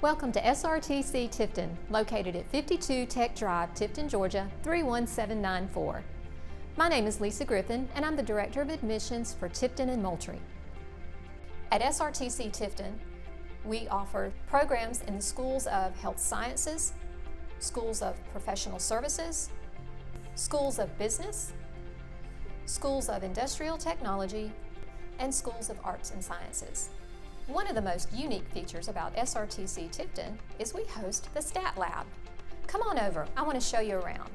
Welcome to SRTC Tifton, located at 52 Tech Drive, Tifton, Georgia, 31794. My name is Lisa Griffin, and I'm the Director of Admissions for Tifton and Moultrie. At SRTC Tifton, we offer programs in the schools of health sciences, schools of professional services, schools of business, schools of industrial technology, and schools of arts and sciences. One of the most unique features about SRTC Tifton is we host the Stat Lab. Come on over, I want to show you around.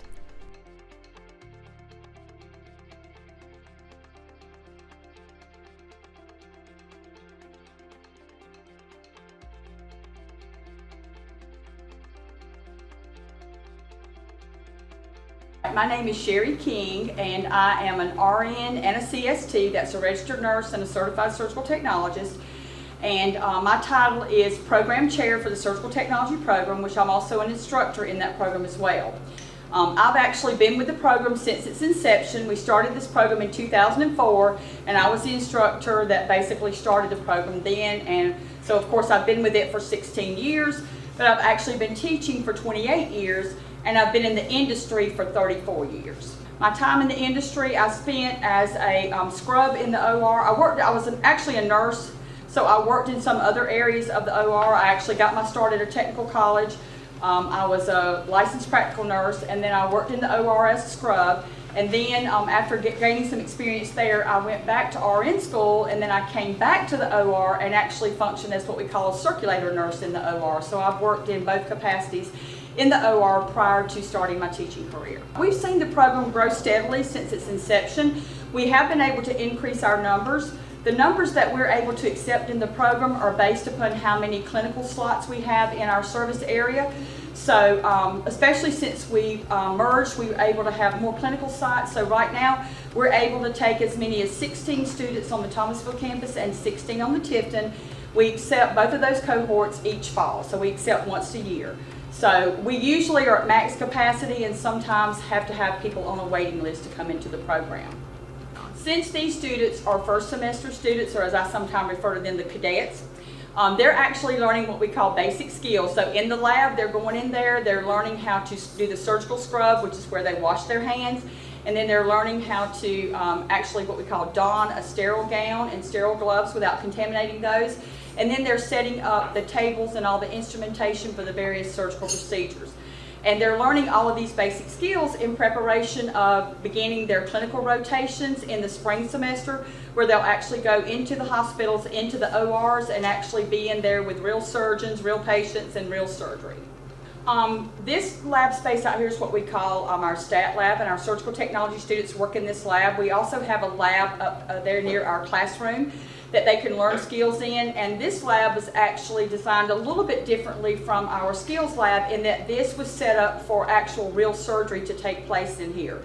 My name is Sherry King, and I am an RN and a CST, that's a registered nurse and a certified surgical technologist. And my title is Program Chair for the Surgical Technology Program, which I'm also an instructor in that program as well. I've actually been with the program since its inception. We started this program in 2004, and I was the instructor that basically started the program then. And so, of course, I've been with it for 16 years, but I've actually been teaching for 28 years, and I've been in the industry for 34 years. My time in the industry I spent as a scrub in the OR. I was actually a nurse. So I worked in some other areas of the OR. I actually got my start at a technical college. I was a licensed practical nurse, and then I worked in the OR as a scrub. And then after gaining some experience there, I went back to RN school, and then I came back to the OR and actually functioned as what we call a circulator nurse in the OR. So I've worked in both capacities in the OR prior to starting my teaching career. We've seen the program grow steadily since its inception. We have been able to increase our numbers. The numbers that we're able to accept in the program are based upon how many clinical slots we have in our service area. So especially since we merged, we were able to have more clinical sites. So right now, we're able to take as many as 16 students on the Thomasville campus and 16 on the Tifton. We accept both of those cohorts each fall, so we accept once a year. So we usually are at max capacity and sometimes have to have people on a waiting list to come into the program. Since these students are first semester students, or as I sometimes refer to them, the cadets, they're actually learning what we call basic skills. So in the lab, they're going in there, they're learning how to do the surgical scrub, which is where they wash their hands, and then they're learning how to actually what we call don a sterile gown and sterile gloves without contaminating those. And then they're setting up the tables and all the instrumentation for the various surgical procedures. And they're learning all of these basic skills in preparation of beginning their clinical rotations in the spring semester, where they'll actually go into the hospitals, into the ORs, and actually be in there with real surgeons, real patients, and real surgery. This lab space out here is what we call our stat lab, and our surgical technology students work in this lab. We also have a lab up there near our classroom that they can learn skills in, and this lab was actually designed a little bit differently from our skills lab in that this was set up for actual real surgery to take place in here.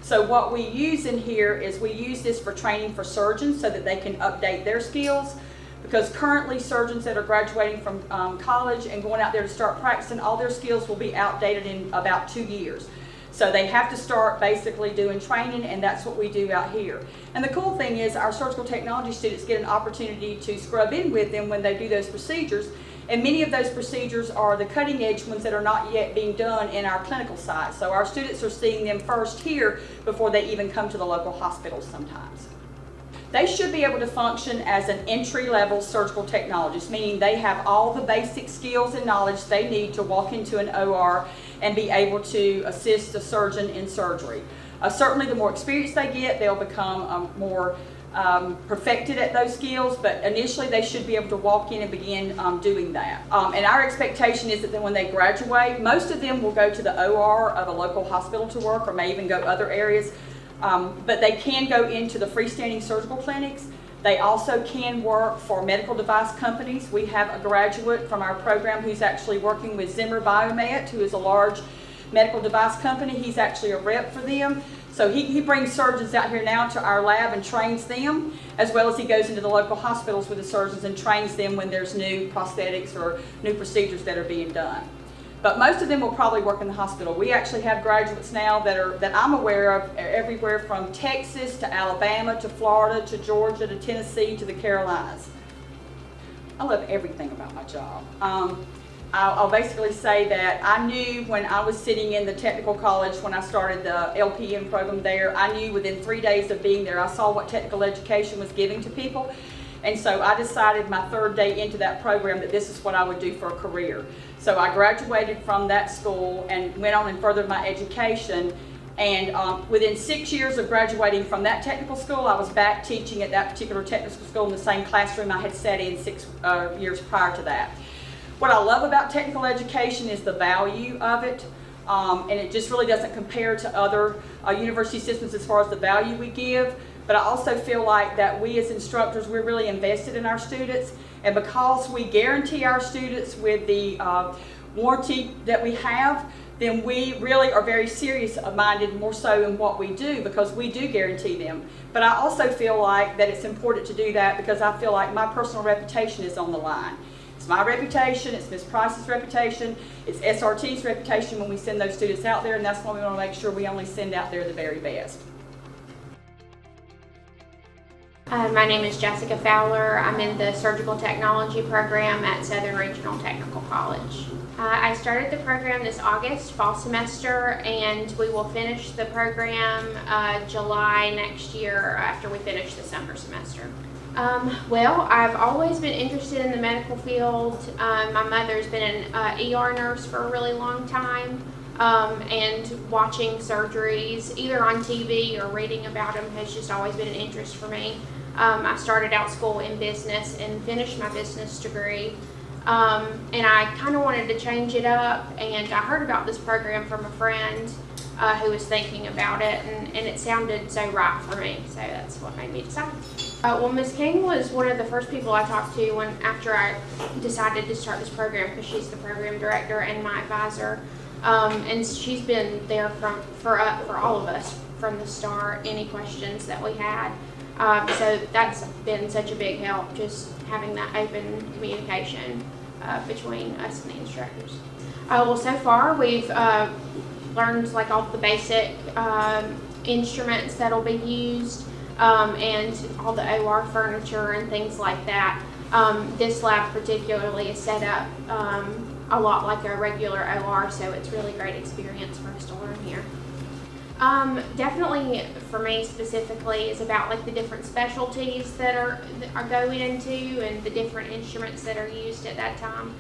So what we use in here is we use this for training for surgeons so that they can update their skills, because currently surgeons that are graduating from college and going out there to start practicing, all their skills will be outdated in about 2 years. So they have to start basically doing training, and that's what we do out here. And the cool thing is our surgical technology students get an opportunity to scrub in with them when they do those procedures. And many of those procedures are the cutting edge ones that are not yet being done in our clinical side. So our students are seeing them first here before they even come to the local hospitals sometimes. They should be able to function as an entry-level surgical technologist, meaning they have all the basic skills and knowledge they need to walk into an OR and be able to assist a surgeon in surgery. Certainly the more experience they get, they'll become more perfected at those skills, but initially they should be able to walk in and begin doing that. And our expectation is that then when they graduate, most of them will go to the OR of a local hospital to work, or may even go other areas. But they can go into the freestanding surgical clinics. They also can work for medical device companies. We have a graduate from our program who's actually working with Zimmer Biomet, who is a large medical device company. He's actually a rep for them. So he brings surgeons out here now to our lab and trains them, as well as he goes into the local hospitals with the surgeons and trains them when there's new prosthetics or new procedures that are being done. but most of them will probably work in the hospital. We actually have graduates now that I'm aware of everywhere from Texas to Alabama to Florida to Georgia to Tennessee to the Carolinas. I love everything about my job. I'll basically say that I knew when I was sitting in the technical college when I started the LPN program there, I knew within 3 days of being there, I saw what technical education was giving to people. And so I decided my 3rd day into that program that this is what I would do for a career. So I graduated from that school and went on and furthered my education. And within 6 years of graduating from that technical school, I was back teaching at that particular technical school in the same classroom I had sat in 6 years prior to that. What I love about technical education is the value of it, and it just really doesn't compare to other university systems as far as the value we give. But I also feel like that we as instructors, we're really invested in our students, and because we guarantee our students with the warranty that we have, then we really are very serious-minded more so in what we do because we do guarantee them. But I also feel like that it's important to do that because I feel like my personal reputation is on the line. It's my reputation, it's Ms. Price's reputation, it's SRT's reputation when we send those students out there, and that's why we want to make sure we only send out there the very best. My name is Jessica Fowler. I'm in the Surgical Technology program at Southern Regional Technical College. I started the program this August, fall semester, and we will finish the program July next year after we finish the summer semester. Well, I've always been interested in the medical field. My mother's been an ER nurse for a really long time, and watching surgeries either on TV or reading about them has just always been an interest for me. I started out school in business and finished my business degree, and I kind of wanted to change it up, and I heard about this program from a friend who was thinking about it, and it sounded so right for me, so that's what made me decide. Well, Ms. King was one of the first people I talked to after I decided to start this program because she's the program director and my advisor, and she's been there for all of us from the start, any questions that we had. So that's been such a big help, just having that open communication between us and the instructors. Well, so far we've learned like all the basic instruments that'll be used, and all the OR furniture and things like that. This lab particularly is set up a lot like a regular OR, so it's really great experience for us to learn here. Definitely for me specifically is about like the different specialties that are going into and the different instruments that are used at that time.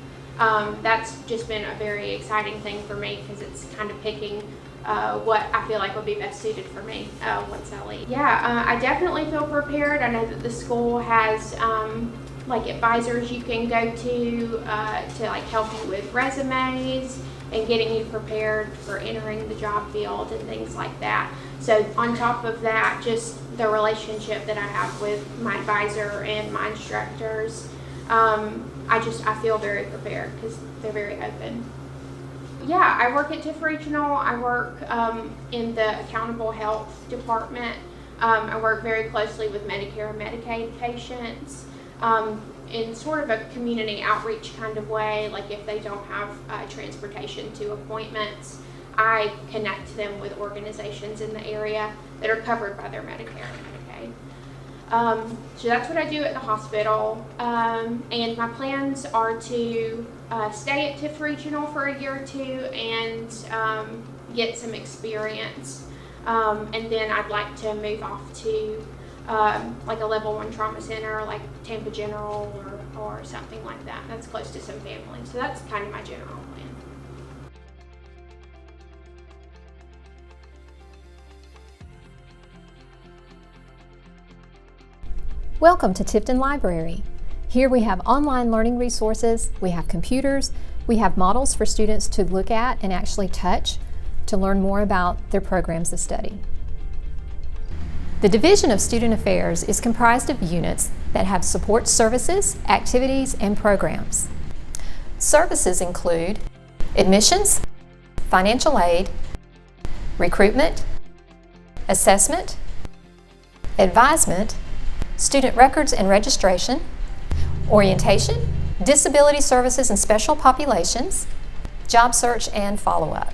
That's just been a very exciting thing for me because it's kind of picking what I feel like would be best suited for me once I leave. Yeah, I definitely feel prepared. I know that the school has like advisors you can go to like help you with resumes and getting you prepared for entering the job field and things like that. So on top of that, just the relationship that I have with my advisor and my instructors, I feel very prepared because they're very open. Yeah, I work at Tifton Regional. I work in the accountable health department. I work very closely with Medicare and Medicaid patients in sort of a community outreach kind of way. Like if they don't have transportation to appointments, I connect them with organizations in the area that are covered by their Medicare and Medicaid. So that's what I do at the hospital, and my plans are to stay at Tifton Regional for a year or two and get some experience, and then I'd like to move off to like a level 1 trauma center like Tampa General or something like that. That's close to some family, so that's kind of my general plan. Welcome to Tifton Library. Here we have online learning resources, we have computers, we have models for students to look at and actually touch to learn more about their programs of study. The Division of Student Affairs is comprised of units that have support services, activities, and programs. Services include admissions, financial aid, recruitment, assessment, advisement, student records and registration, orientation, disability services and special populations, job search, and follow-up.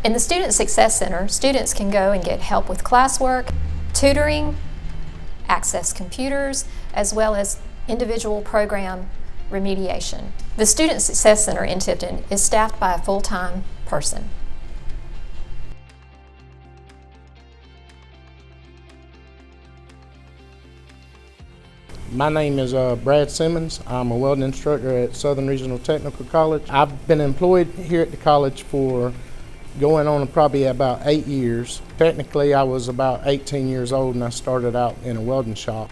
In the Student Success Center, students can go and get help with classwork, tutoring, access computers, as well as individual program remediation. The Student Success Center in Tifton is staffed by a full-time person. My name is Brad Simmons. I'm a welding instructor at Southern Regional Technical College. I've been employed here at the college for going on probably about 8 years. Technically, I was about 18 years old and I started out in a welding shop.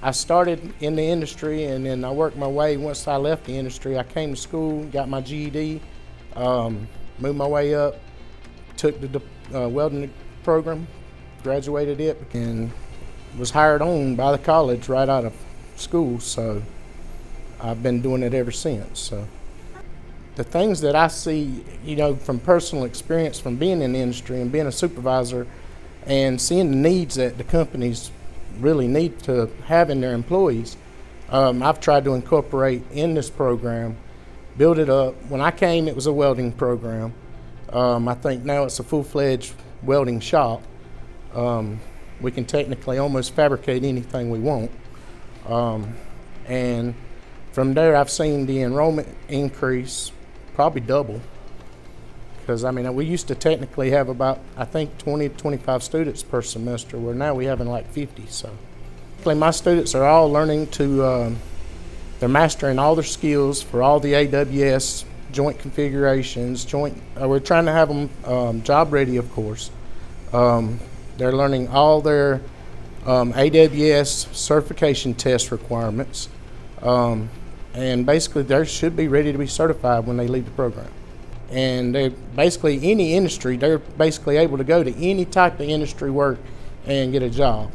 I started in the industry and then I worked my way. Once I left the industry, I came to school, got my GED, moved my way up, took the welding program, graduated it, and was hired on by the college right out of school, so I've been doing it ever since. So the things that I see, you know, from personal experience from being in the industry and being a supervisor and seeing the needs that the companies really need to have in their employees, I've tried to incorporate in this program, build it up. When I came, it was a welding program. I think now it's a full-fledged welding shop. We can technically almost fabricate anything we want. And from there, I've seen the enrollment increase probably double. Because, I mean, we used to technically have about, I think, 20 to 25 students per semester, where now we having like 50. So my students are all learning to, they're mastering all their skills for all the AWS joint configurations. We're trying to have them job ready, of course. They're learning all their AWS certification test requirements, and basically they should be ready to be certified when they leave the program. And they basically any industry, they're basically able to go to any type of industry work and get a job.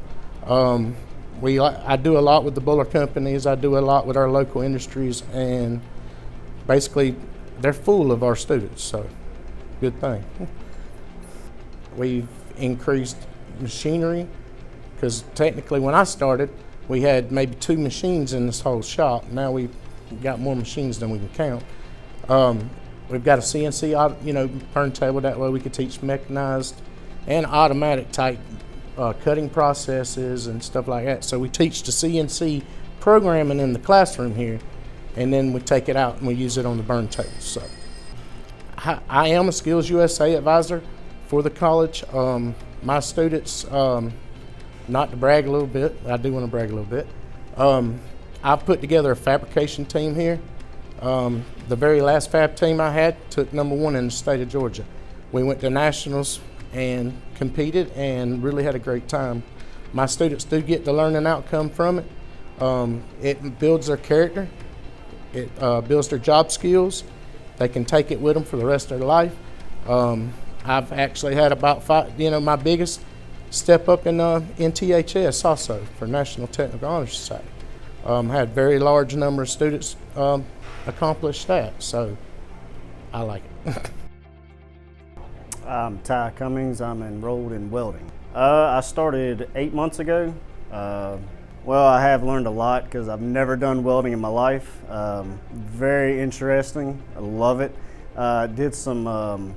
I do a lot with the Buller companies. I do a lot with our local industries, and basically they're full of our students. So good thing. We've increased machinery, because technically when I started, we had maybe 2 machines in this whole shop. Now we've got more machines than we can count. We've got a CNC, turntable. That way we could teach mechanized and automatic type cutting processes and stuff like that. So we teach the CNC programming in the classroom here, and then we take it out and we use it on the burn table. So I am a Skills USA advisor for the college. My students, not to brag a little bit, I do want to brag a little bit. I've put together a fabrication team here. The very last fab team I had took #1 in the state of Georgia. We went to nationals and competed and really had a great time. My students do get the learning outcome from it. It builds their character. It builds their job skills. They can take it with them for the rest of their life. I've actually had about 5, my biggest step up in THS also for National Technical Honor Society. Had a very large number of students accomplish that, so I like it. I'm Ty Cummings. I'm enrolled in welding. I started 8 months ago. Well, I have learned a lot because I've never done welding in my life. Very interesting. I love it. Did some,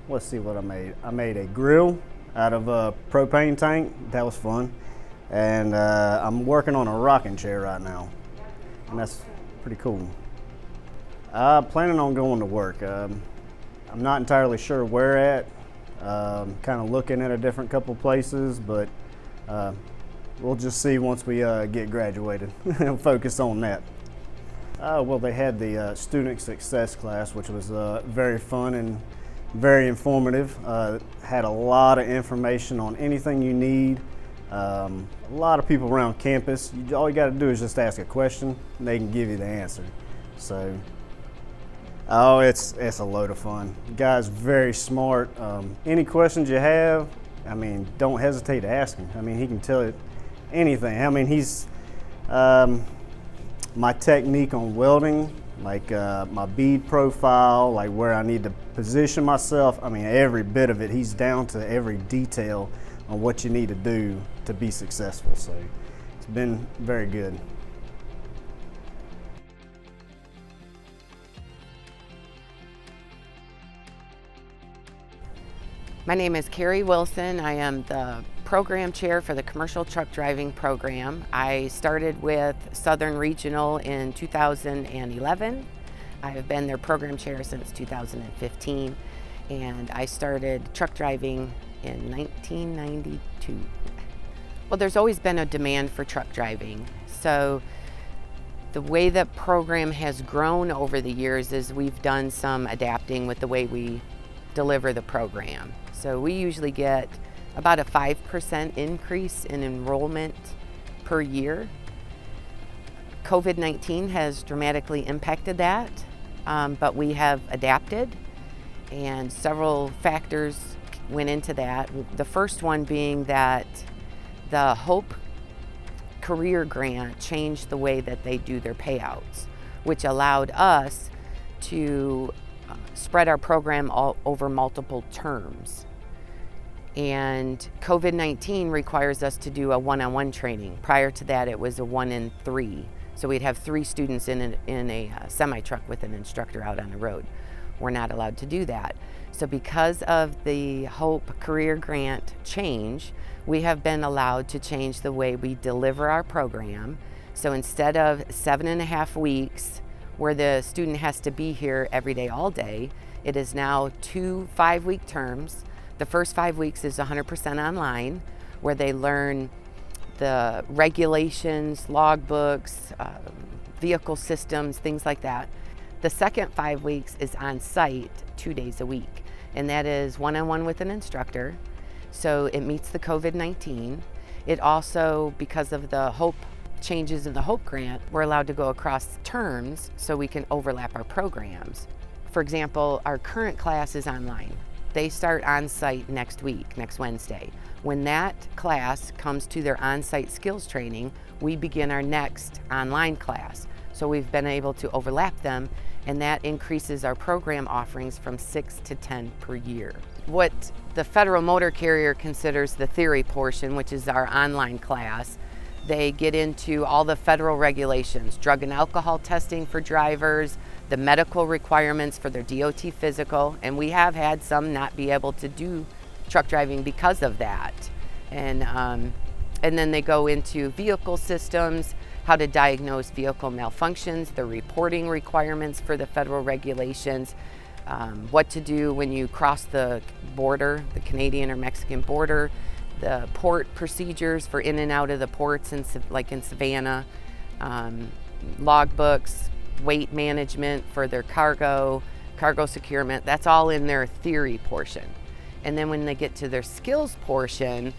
let's see what I made. I made a grill out of a propane tank. That was fun. And I'm working on a rocking chair right now. And that's pretty cool. Planning on going to work. I'm not entirely sure where at. Kind of looking at a different couple places, but we'll just see once we get graduated and focus on that. Well, they had the Student Success class, which was very fun and very informative. Had a lot of information on anything you need. A lot of people around campus. All you got to do is just ask a question, and they can give you the answer. So, it's a load of fun. The guy's very smart. Any questions you have, I mean, don't hesitate to ask him. I mean, he can tell you anything. I mean, he's my technique on welding, like my bead profile, like where I need to position myself. I mean, every bit of it. He's down to every detail on what you need to do to be successful. So it's been very good. My name is Carrie Wilson. I am the program chair for the commercial truck driving program. I started with Southern Regional in 2011. I have been their program chair since 2015, and I started truck driving in 1992. Well, there's always been a demand for truck driving. So the way the program has grown over the years is we've done some adapting with the way we deliver the program. So we usually get about a 5% increase in enrollment per year. COVID-19 has dramatically impacted that, but we have adapted, and several factors went into that. The first one being that the HOPE Career Grant changed the way that they do their payouts, which allowed us to spread our program all over multiple terms. And COVID-19 requires us to do a one-on-one training. Prior to that, it was a 1 in 3. So we'd have 3 students in a semi-truck with an instructor out on the road. We're not allowed to do that. So because of the HOPE Career Grant change, we have been allowed to change the way we deliver our program. So instead of 7.5 weeks where the student has to be here every day, all day, it is now 2 5-week terms. The first 5 weeks is 100% online, where they learn the regulations, logbooks, vehicle systems, things like that. The second 5 weeks is on site 2 days a week, and that is one-on-one with an instructor. So it meets the COVID-19. It also, because of the HOPE changes in the HOPE grant, we're allowed to go across terms so we can overlap our programs. For example, our current class is online. They start on-site next week, next Wednesday. When that class comes to their on-site skills training, we begin our next online class. So we've been able to overlap them, and that increases our program offerings from 6 to 10 per year. What the Federal Motor Carrier considers the theory portion, which is our online class, they get into all the federal regulations, drug and alcohol testing for drivers, the medical requirements for their DOT physical, and we have had some not be able to do truck driving because of that. And then they go into vehicle systems, how to diagnose vehicle malfunctions, the reporting requirements for the federal regulations, what to do when you cross the border, the Canadian or Mexican border, the port procedures for in and out of the ports, like in Savannah, logbooks, weight management for their cargo securement. That's all in their theory portion. And then when they get to their skills portion,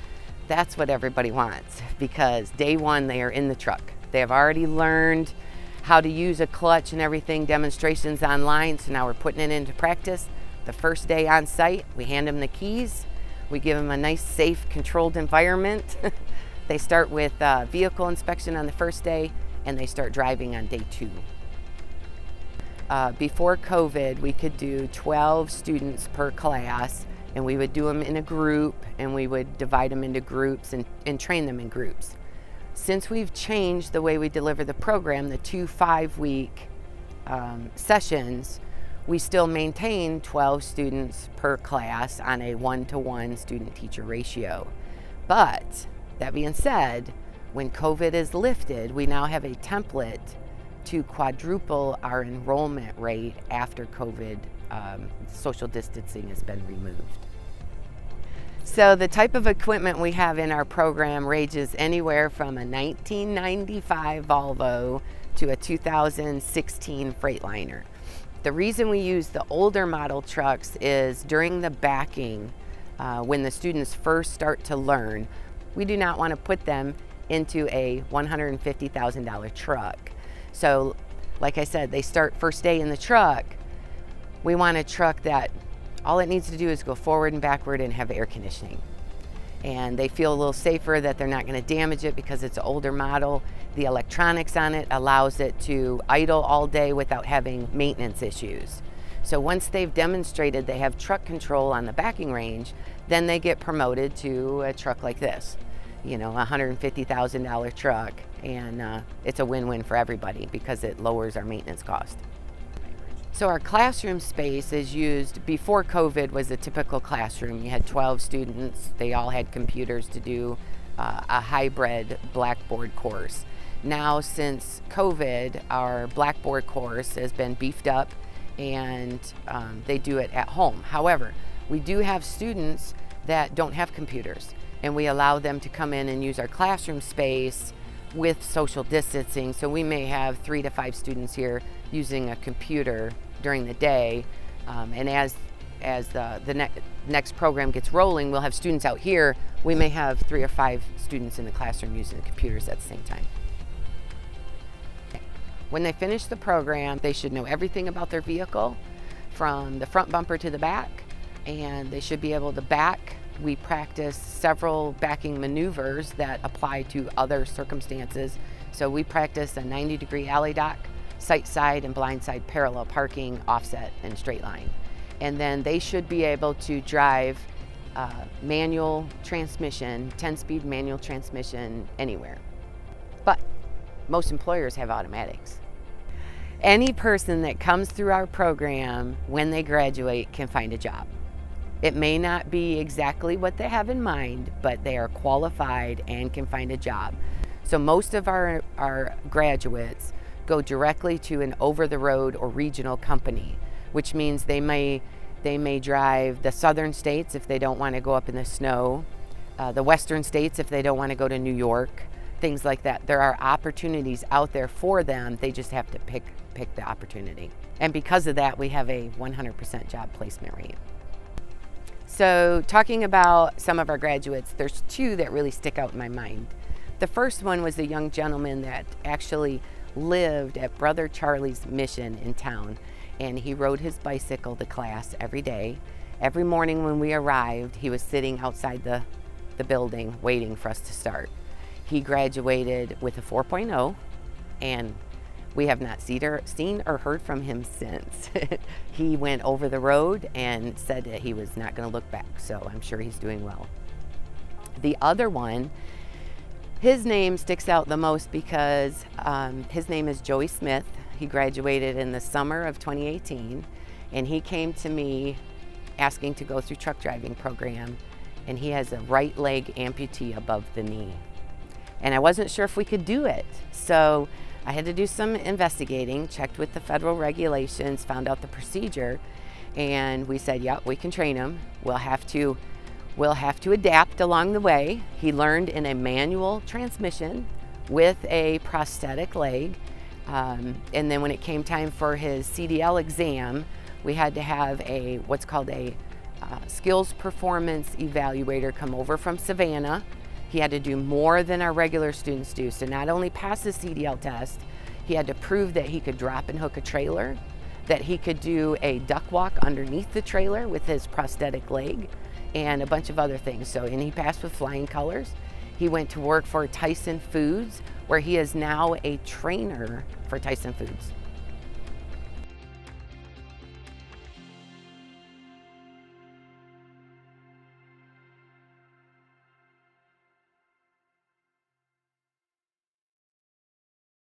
that's what everybody wants, because day one they are in the truck. They have already learned how to use a clutch and everything, demonstrations online, so now we're putting it into practice. The first day on site, we hand them the keys. We give them a nice, safe, controlled environment. They start with vehicle inspection on the first day, and they start driving on day 2. Before COVID, we could do 12 students per class, and we would do them in a group, and we would divide them into groups and train them in groups. Since we've changed the way we deliver the program, the 2 5-week sessions, we still maintain 12 students per class on a 1-to-1 student-teacher ratio. But that being said, when COVID is lifted, we now have a template to quadruple our enrollment rate after COVID social distancing has been removed. So the type of equipment we have in our program ranges anywhere from a 1995 Volvo to a 2016 Freightliner. The reason we use the older model trucks is during the backing, when the students first start to learn, we do not want to put them into a $150,000 truck. So like I said, they start first day in the truck. We want a truck that all it needs to do is go forward and backward and have air conditioning. And they feel a little safer that they're not going to damage it because it's an older model. The electronics on it allows it to idle all day without having maintenance issues. So once they've demonstrated they have truck control on the backing range, then they get promoted to a truck like this, you know, a $150,000 truck. And it's a win-win for everybody because it lowers our maintenance cost. So our classroom space is used, before COVID was a typical classroom. You had 12 students, they all had computers to do a hybrid Blackboard course. Now since COVID, our Blackboard course has been beefed up and they do it at home. However, we do have students that don't have computers, and we allow them to come in and use our classroom space with social distancing. So we may have 3 to 5 students here using a computer during the day, and as the next program gets rolling, we'll have students out here. We may have 3 or 5 students in the classroom using the computers at the same time. When they finish the program, they should know everything about their vehicle, from the front bumper to the back, and they should be able to back. We practice several backing maneuvers that apply to other circumstances. So we practice a 90-degree alley dock, sight side and blind side parallel parking, offset, and straight line. And then they should be able to drive manual transmission, 10-speed manual transmission anywhere. But most employers have automatics. Any person that comes through our program when they graduate can find a job. It may not be exactly what they have in mind, but they are qualified and can find a job. So most of our graduates go directly to an over-the-road or regional company, which means they may drive the southern states if they don't want to go up in the snow, the western states if they don't want to go to New York, things like that. There are opportunities out there for them. They just have to pick the opportunity. And because of that, we have a 100% job placement rate. So talking about some of our graduates, there's 2 that really stick out in my mind. The first one was a young gentleman that actually lived at Brother Charlie's mission in town, and he rode his bicycle to class every day. Every morning when we arrived, he was sitting outside the building waiting for us to start. He graduated with a 4.0, and we have not seen or heard from him since. He went over the road and said that he was not going to look back, so I'm sure he's doing well. The other one, his name sticks out the most because his name is Joey Smith. He graduated in the summer of 2018, and he came to me asking to go through truck driving program, and he has a right leg amputee above the knee. And I wasn't sure if we could do it, so I had to do some investigating, checked with the federal regulations, found out the procedure, and we said, yep, we can train him. We'll have to adapt along the way. He learned in a manual transmission with a prosthetic leg, and then when it came time for his CDL exam, we had to have what's called a skills performance evaluator come over from Savannah. He had to do more than our regular students do. So not only pass the CDL test, he had to prove that he could drop and hook a trailer, that he could do a duck walk underneath the trailer with his prosthetic leg, and a bunch of other things. And he passed with flying colors. He went to work for Tyson Foods, where he is now a trainer for Tyson Foods.